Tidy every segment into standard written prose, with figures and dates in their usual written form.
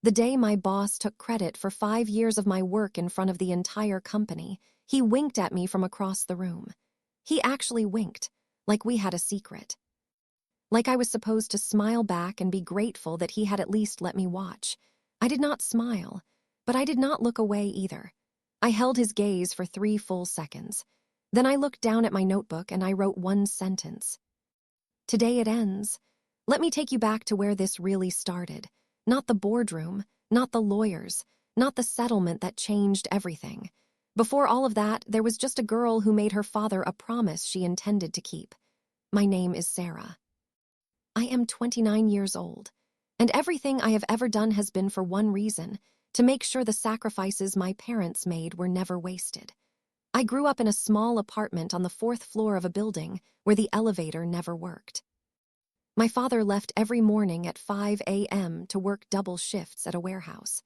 The day my boss took credit for 5 years of my work in front of the entire company, he winked at me from across the room. He actually winked, like we had a secret. Like I was supposed to smile back and be grateful that he had at least let me watch. I did not smile, but I did not look away either. I held his gaze for 3 full seconds. Then I looked down at my notebook and I wrote one sentence. Today it ends. Let me take you back to where this really started. Not the boardroom, not the lawyers, not the settlement that changed everything. Before all of that, there was just a girl who made her father a promise she intended to keep. My name is Sarah. I am 29 years old, and everything I have ever done has been for one reason, to make sure the sacrifices my parents made were never wasted. I grew up in a small apartment on the 4th floor of a building where the elevator never worked. My father left every morning at 5 a.m. to work double shifts at a warehouse.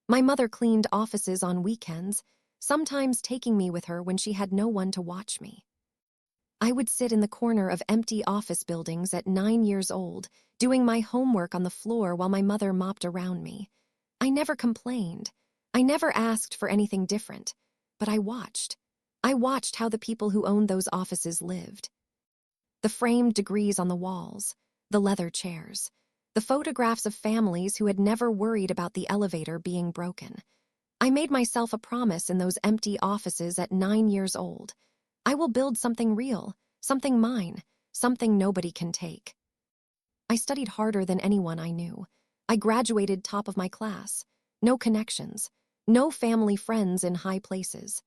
My mother cleaned offices on weekends, sometimes taking me with her when she had no one to watch me. I would sit in the corner of empty office buildings at 9 years old, doing my homework on the floor while my mother mopped around me. I never complained. I never asked for anything different, but I watched. I watched how the people who owned those offices lived. The framed degrees on the walls, the leather chairs, the photographs of families who had never worried about the elevator being broken. I made myself a promise in those empty offices at 9 years old. I will build something real, something mine, something nobody can take. I studied harder than anyone I knew. I graduated top of my class. No connections, no family friends in high places.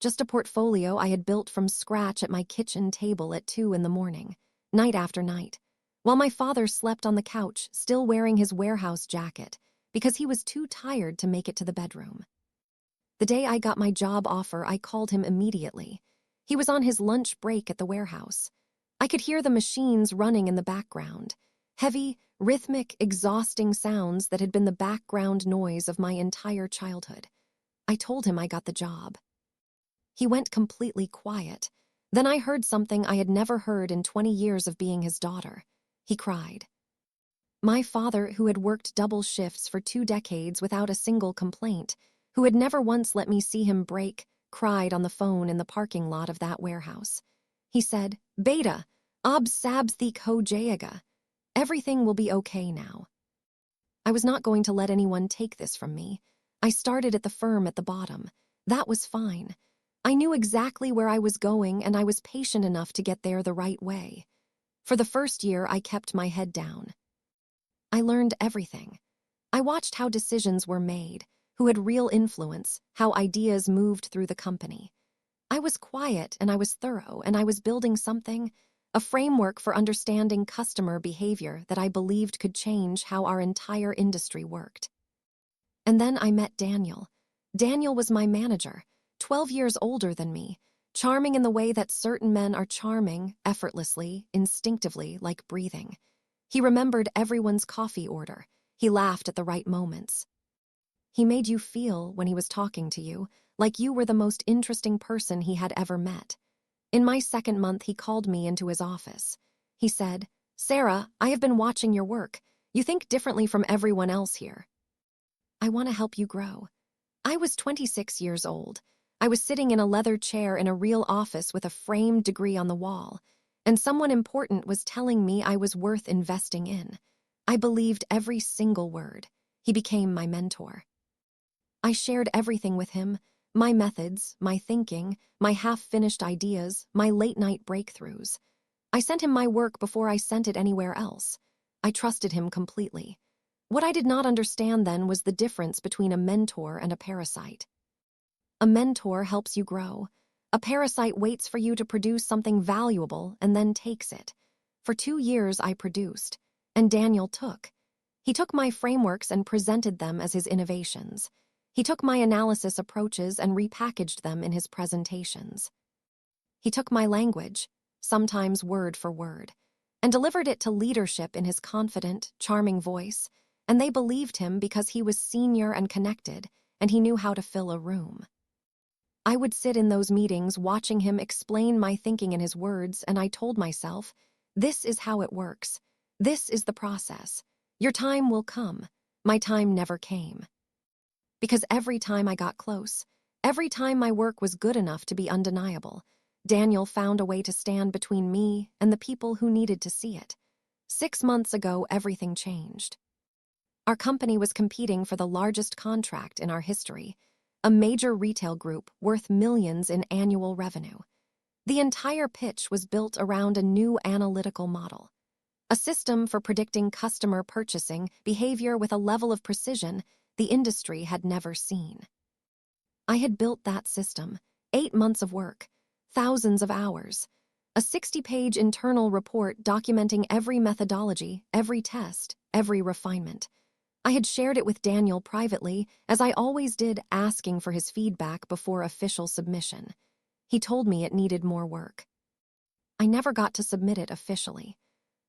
Just a portfolio I had built from scratch at my kitchen table at 2 in the morning, night after night, while my father slept on the couch, still wearing his warehouse jacket, because he was too tired to make it to the bedroom. The day I got my job offer, I called him immediately. He was on his lunch break at the warehouse. I could hear the machines running in the background, heavy, rhythmic, exhausting sounds that had been the background noise of my entire childhood. I told him I got the job. He went completely quiet. Then I heard something I had never heard in 20 years of being his daughter. He cried. My father, who had worked double shifts for 2 decades without a single complaint, who had never once let me see him break, cried on the phone in the parking lot of that warehouse. He said, "Beta, ob sabsthik ho jayaga. Everything will be okay now." I was not going to let anyone take this from me. I started at the firm at the bottom. That was fine. I knew exactly where I was going, and I was patient enough to get there the right way. For the first year, I kept my head down. I learned everything. I watched how decisions were made, who had real influence, how ideas moved through the company. I was quiet and I was thorough, and I was building something, a framework for understanding customer behavior that I believed could change how our entire industry worked. And then I met Daniel. Daniel was my manager, 12 years older than me, charming in the way that certain men are charming, effortlessly, instinctively, like breathing. He remembered everyone's coffee order. He laughed at the right moments. He made you feel, when he was talking to you, like you were the most interesting person he had ever met. In my 2nd month, he called me into his office. He said, "Sarah, I have been watching your work. You think differently from everyone else here. I want to help you grow." I was 26 years old. I was sitting in a leather chair in a real office with a framed degree on the wall, and someone important was telling me I was worth investing in. I believed every single word. He became my mentor. I shared everything with him, my methods, my thinking, my half-finished ideas, my late-night breakthroughs. I sent him my work before I sent it anywhere else. I trusted him completely. What I did not understand then was the difference between a mentor and a parasite. A mentor helps you grow. A parasite waits for you to produce something valuable and then takes it. For 2 years I produced, and Daniel took. He took my frameworks and presented them as his innovations. He took my analysis approaches and repackaged them in his presentations. He took my language, sometimes word for word, and delivered it to leadership in his confident, charming voice, and they believed him because he was senior and connected, and he knew how to fill a room. I would sit in those meetings watching him explain my thinking in his words, and I told myself, this is how it works. This is the process. Your time will come. My time never came. Because every time I got close, every time my work was good enough to be undeniable, Daniel found a way to stand between me and the people who needed to see it. 6 months ago, everything changed. Our company was competing for the largest contract in our history, a major retail group worth millions in annual revenue. The entire pitch was built around a new analytical model, a system for predicting customer purchasing behavior with a level of precision the industry had never seen. I had built that system, 8 months of work, thousands of hours, a 60-page internal report documenting every methodology, every test, every refinement. I had shared it with Daniel privately, as I always did, asking for his feedback before official submission. He told me it needed more work. I never got to submit it officially.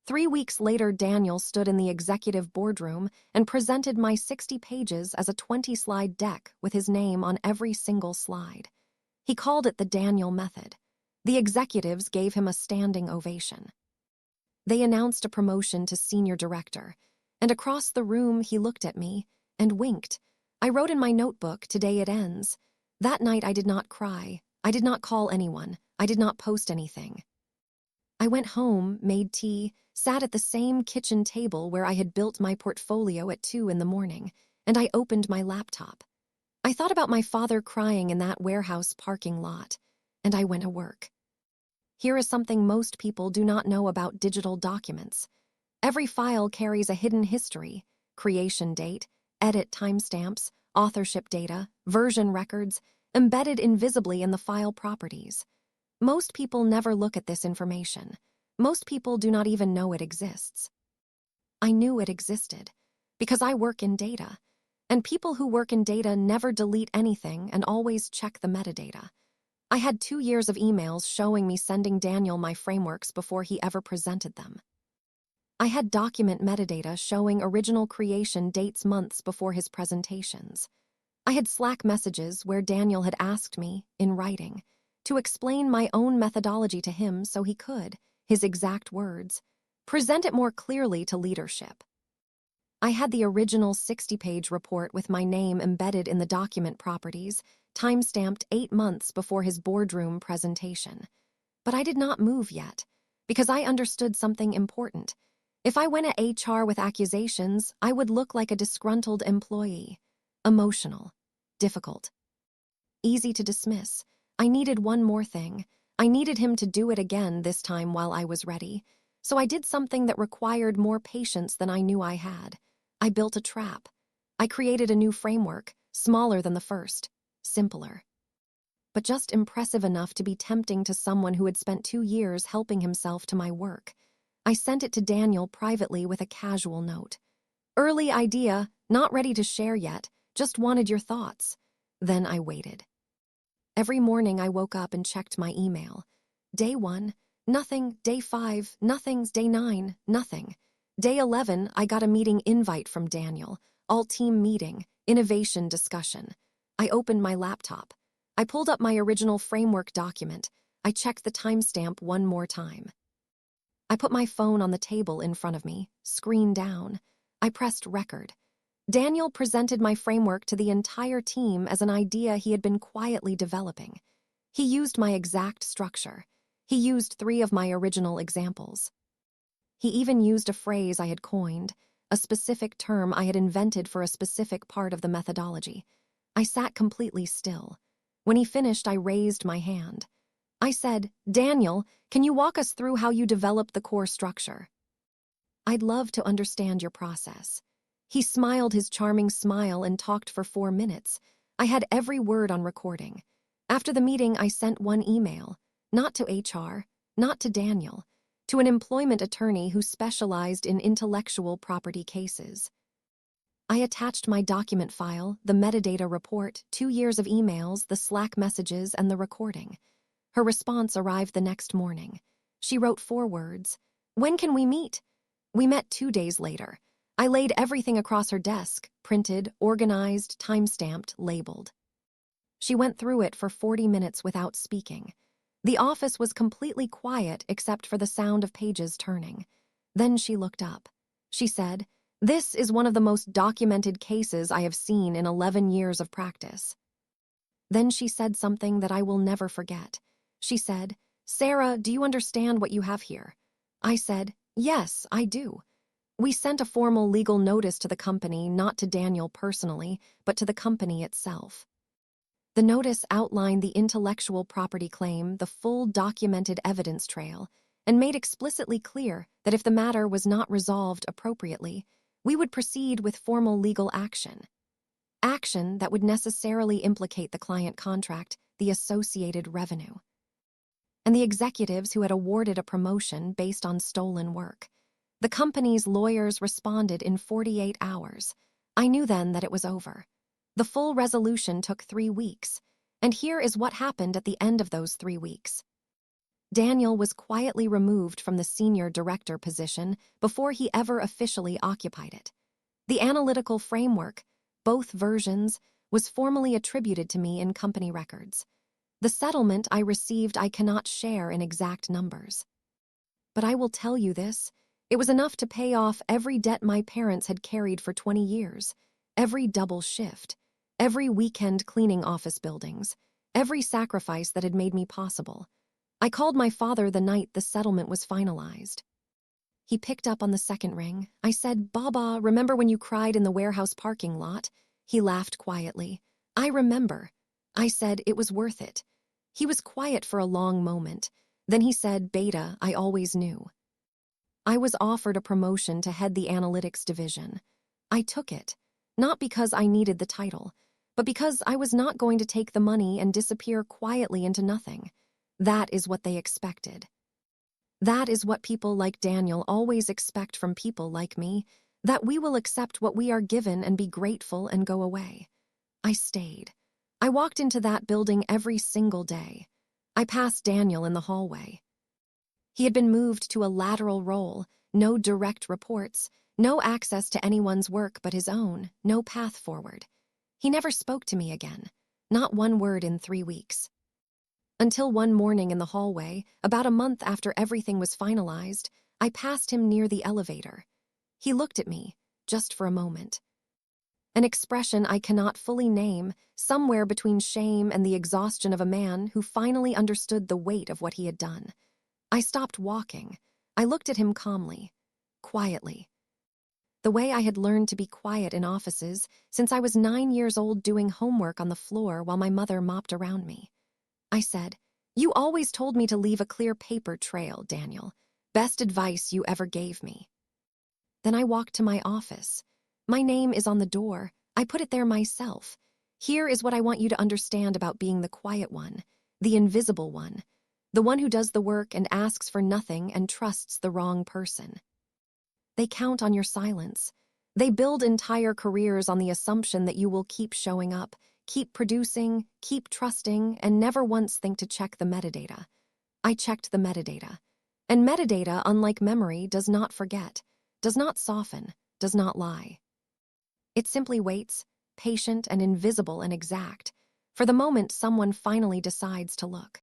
3 weeks later, Daniel stood in the executive boardroom and presented my 60 pages as a 20-slide deck with his name on every single slide. He called it the Daniel method. The executives gave him a standing ovation. They announced a promotion to senior director, and across the room he looked at me and winked. I wrote in my notebook, "Today it ends." That night I did not cry. I did not call anyone. I did not post anything. I went home, made tea, sat at the same kitchen table where I had built my portfolio at 2 in the morning, and I opened my laptop. I thought about my father crying in that warehouse parking lot, and I went to work. Here is something most people do not know about digital documents. Every file carries a hidden history: creation date, edit timestamps, authorship data, version records, embedded invisibly in the file properties. Most people never look at this information. Most people do not even know it exists. I knew it existed because I work in data, and people who work in data never delete anything and always check the metadata. I had 2 years of emails showing me sending Daniel my frameworks before he ever presented them. I had document metadata showing original creation dates months before his presentations. I had Slack messages where Daniel had asked me, in writing, to explain my own methodology to him so he could, his exact words, present it more clearly to leadership. I had the original 60-page report with my name embedded in the document properties, time-stamped 8 months before his boardroom presentation. But I did not move yet, because I understood something important. If I went at HR with accusations, I would look like a disgruntled employee. Emotional, difficult, easy to dismiss. I needed one more thing. I needed him to do it again, this time while I was ready. So I did something that required more patience than I knew I had. I built a trap. I created a new framework, smaller than the first, simpler, but just impressive enough to be tempting to someone who had spent 2 years helping himself to my work. I sent it to Daniel privately with a casual note. "Early idea, not ready to share yet, just wanted your thoughts." Then I waited. Every morning I woke up and checked my email. Day 1, nothing. Day 5, nothings. Day 9, nothing. Day 11, I got a meeting invite from Daniel, all-team meeting, innovation discussion. I opened my laptop. I pulled up my original framework document. I checked the timestamp one more time. I put my phone on the table in front of me, screen down. I pressed record. Daniel presented my framework to the entire team as an idea he had been quietly developing. He used my exact structure. He used 3 of my original examples. He even used a phrase I had coined, a specific term I had invented for a specific part of the methodology. I sat completely still. When he finished, I raised my hand. I said, "Daniel, can you walk us through how you developed the core structure?" "I'd love to understand your process." He smiled his charming smile and talked for 4 minutes. I had every word on recording. After the meeting, I sent one email, not to HR, not to Daniel, to an employment attorney who specialized in intellectual property cases. I attached my document file, the metadata report, 2 years of emails, the Slack messages, and the recording. Her response arrived the next morning. She wrote 4 words. "When can we meet?" We met 2 days later. I laid everything across her desk, printed, organized, time-stamped, labeled. She went through it for 40 minutes without speaking. The office was completely quiet except for the sound of pages turning. Then she looked up. She said, This is one of the most documented cases I have seen in 11 years of practice. Then she said something that I will never forget. She said, "Sarah, do you understand what you have here?" I said, "Yes, I do." We sent a formal legal notice to the company, not to Daniel personally, but to the company itself. The notice outlined the intellectual property claim, the full documented evidence trail, and made explicitly clear that if the matter was not resolved appropriately, we would proceed with formal legal action. Action that would necessarily implicate the client contract, the associated revenue, and the executives who had awarded a promotion based on stolen work. The company's lawyers responded in 48 hours. I knew then that it was over. The full resolution took 3 weeks, and here is what happened at the end of those 3 weeks. Daniel was quietly removed from the senior director position before he ever officially occupied it. The analytical framework, both versions, was formally attributed to me in company records. The settlement I received I cannot share in exact numbers. But I will tell you this, it was enough to pay off every debt my parents had carried for 20 years, every double shift, every weekend cleaning office buildings, every sacrifice that had made me possible. I called my father the night the settlement was finalized. He picked up on the second ring. I said, "Baba, remember when you cried in the warehouse parking lot?" He laughed quietly. "I remember." I said, "It was worth it." He was quiet for a long moment. Then he said, "Beta, I always knew." I was offered a promotion to head the analytics division. I took it, not because I needed the title, but because I was not going to take the money and disappear quietly into nothing. That is what they expected. That is what people like Daniel always expect from people like me, that we will accept what we are given and be grateful and go away. I stayed. I walked into that building every single day. I passed Daniel in the hallway. He had been moved to a lateral role, no direct reports, no access to anyone's work but his own, no path forward. He never spoke to me again, not one word in 3 weeks. Until one morning in the hallway, about a month after everything was finalized, I passed him near the elevator. He looked at me, just for a moment. An expression I cannot fully name, somewhere between shame and the exhaustion of a man who finally understood the weight of what he had done. I stopped walking. I looked at him calmly, quietly. The way I had learned to be quiet in offices since I was 9 years old doing homework on the floor while my mother mopped around me. I said, "You always told me to leave a clear paper trail, Daniel. Best advice you ever gave me." Then I walked to my office. My name is on the door. I put it there myself. Here is what I want you to understand about being the quiet one, the invisible one, the one who does the work and asks for nothing and trusts the wrong person. They count on your silence. They build entire careers on the assumption that you will keep showing up, keep producing, keep trusting, and never once think to check the metadata. I checked the metadata. And metadata, unlike memory, does not forget, does not soften, does not lie. It simply waits, patient and invisible and exact, for the moment someone finally decides to look.